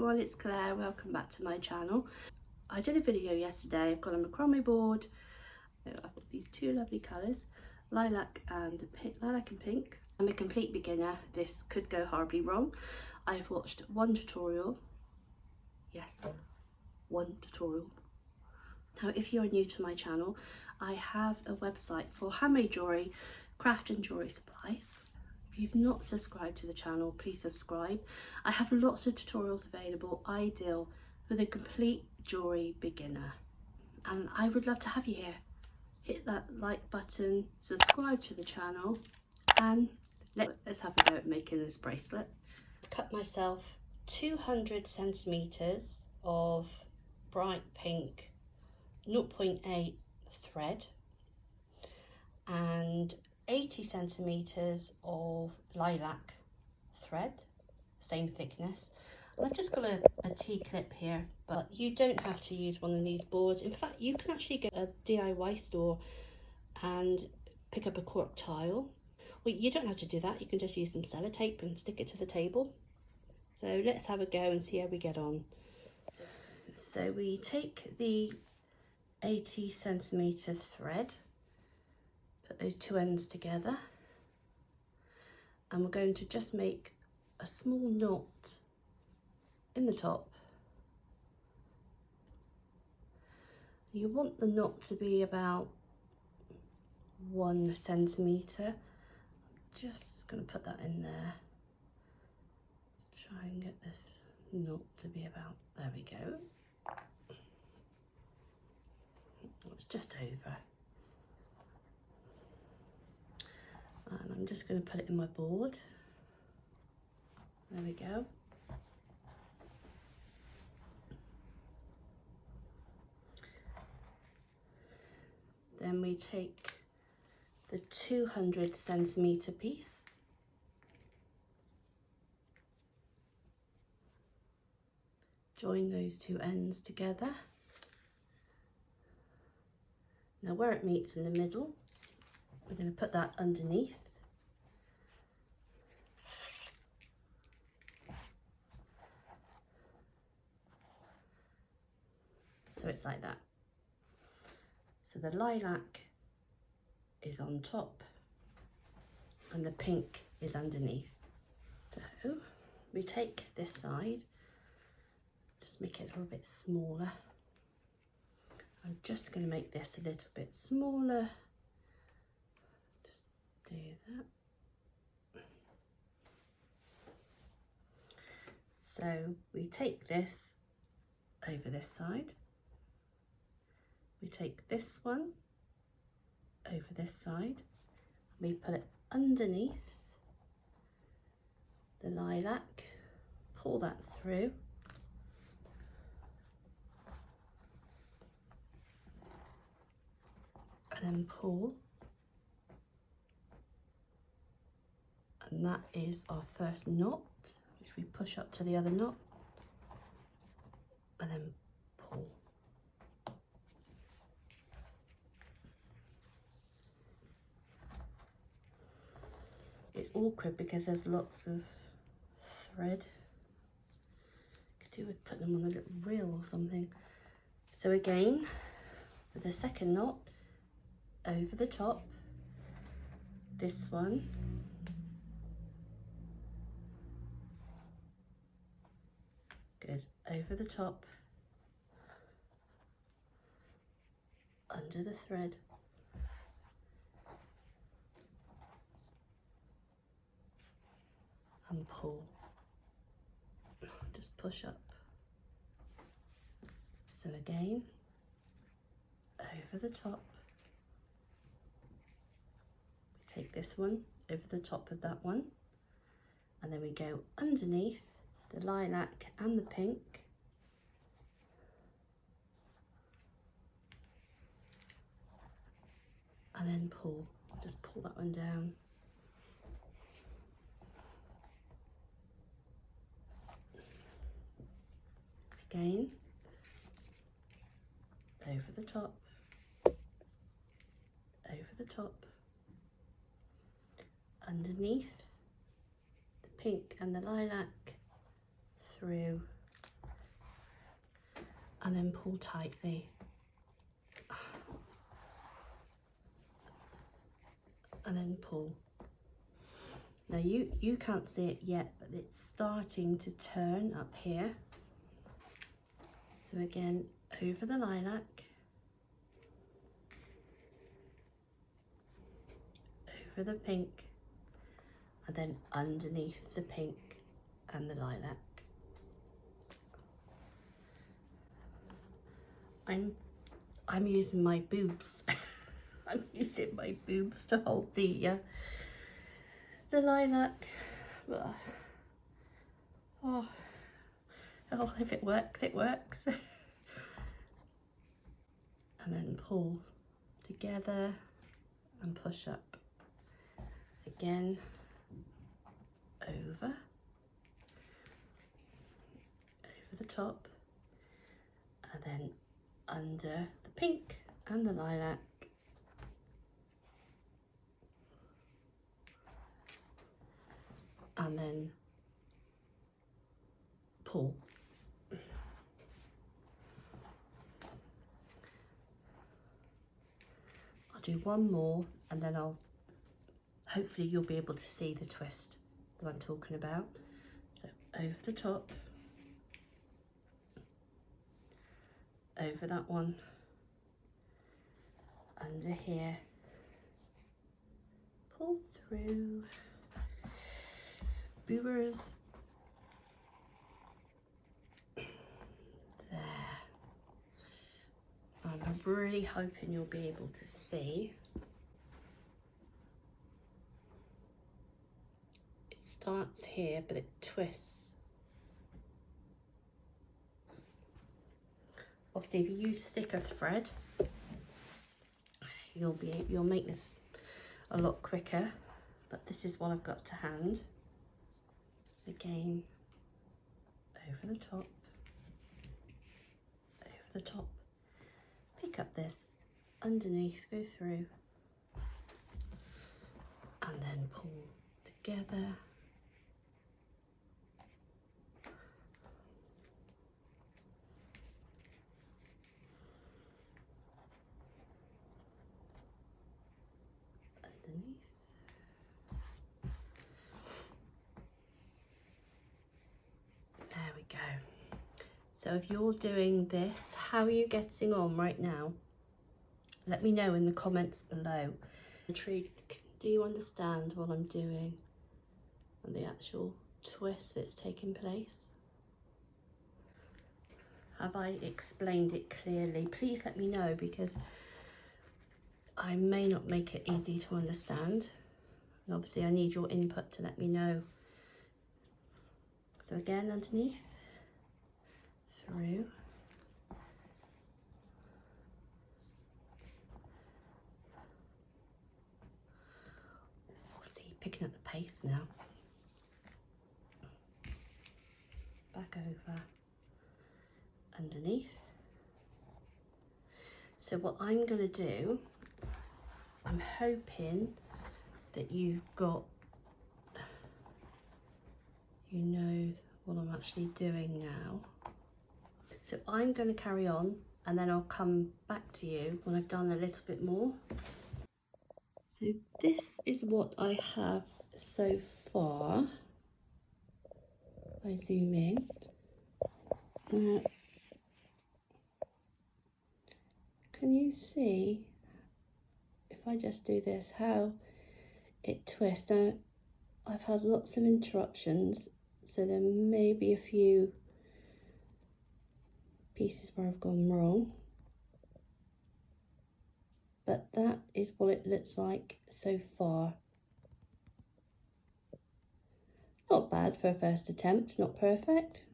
everyone, it's Claire. Welcome back to my channel. I did a video yesterday. I've got a macrame board. I've got these two lovely colours, lilac and pink. I'm a complete beginner. This could go horribly wrong. I've watched one tutorial. Yes, one tutorial. Now, if you're new to my channel, I have a website for handmade jewellery, craft and jewellery supplies. If you've not subscribed to the channel, please subscribe. I have lots of tutorials available, ideal for the complete jewellery beginner. And I would love to have you here. Hit that like button, subscribe to the channel, and let's have a go at making this bracelet. I've cut myself 200 centimetres of bright pink 0.8 thread and 80 centimetres of lilac thread, same thickness. And I've just got a T-clip here, but you don't have to use one of these boards. In fact, you can actually go to a DIY store and pick up a cork tile. Well, you don't have to do that. You can just use some sellotape and stick it to the table. So let's have a go and see how we get on. So we take the 80 centimetre thread, put those two ends together, and we're going to just make a small knot in the top. You want the knot to be about 1 centimetre. I'm just going to put that in there. Let's try and get this knot to be about, there we go. It's just over. And I'm just going to put it in my board. There we go. Then we take the 200 centimetre piece, join those two ends together. Now where it meets in the middle, we're going to put that underneath. So it's like that. So the lilac is on top and the pink is underneath. So we take this side, just make it a little bit smaller. I'm just going to make this a little bit smaller. Just do that. So we take this over this side. We take this one over this side. We put it underneath the lilac, pull that through. And then pull, and that is our first knot, which we push up to the other knot, and then pull. It's awkward because there's lots of thread. Could do with putting them on a little reel or something. So again, with the second knot, over the top, this one, goes over the top, under the thread, and pull, just push up. So again, over the top, take this one over the top of that one, and then we go underneath the lilac and the pink, and then pull. Just pull that one down. Again, over the top, over the top, underneath the pink and the lilac, through and then pull tightly. And then pull. Now you can't see it yet, but it's starting to turn up here. So again, over the lilac, over the pink, and then underneath the pink and the lilac. I'm using my boobs. I'm using my boobs to hold the lilac. Oh, if it works, it works. And then pull together and push up. Again, over the top, and then under the pink and the lilac. And then pull. I'll do one more and then hopefully you'll be able to see the twist that I'm talking about. So over the top, over that one, under here, pull through. Boobers. There. I'm really hoping you'll be able to see. It starts here, but it twists. Obviously, if you use thicker thread, you'll make this a lot quicker. But this is what I've got to hand. Again, over the top, pick up this, underneath, go through, and then pull together. Underneath. There we go. So if you're doing this, how are you getting on right now? Let me know in the comments below. Intrigued, do you understand what I'm doing and the actual twist that's taking place? Have I explained it clearly? Please let me know, because I may not make it easy to understand. And obviously I need your input to let me know. So again, underneath, through, see, picking up the pace now. Back over, underneath. So what I'm going to do, I'm hoping that you've got, you know what I'm actually doing now. So I'm going to carry on and then I'll come back to you when I've done a little bit more. So this is what I have so far. I zoom in. Can you see, if I just do this, how it twists? Now, I've had lots of interruptions, so there may be a few pieces where I've gone wrong. But that is what it looks like so far. Not bad for a first attempt, not perfect,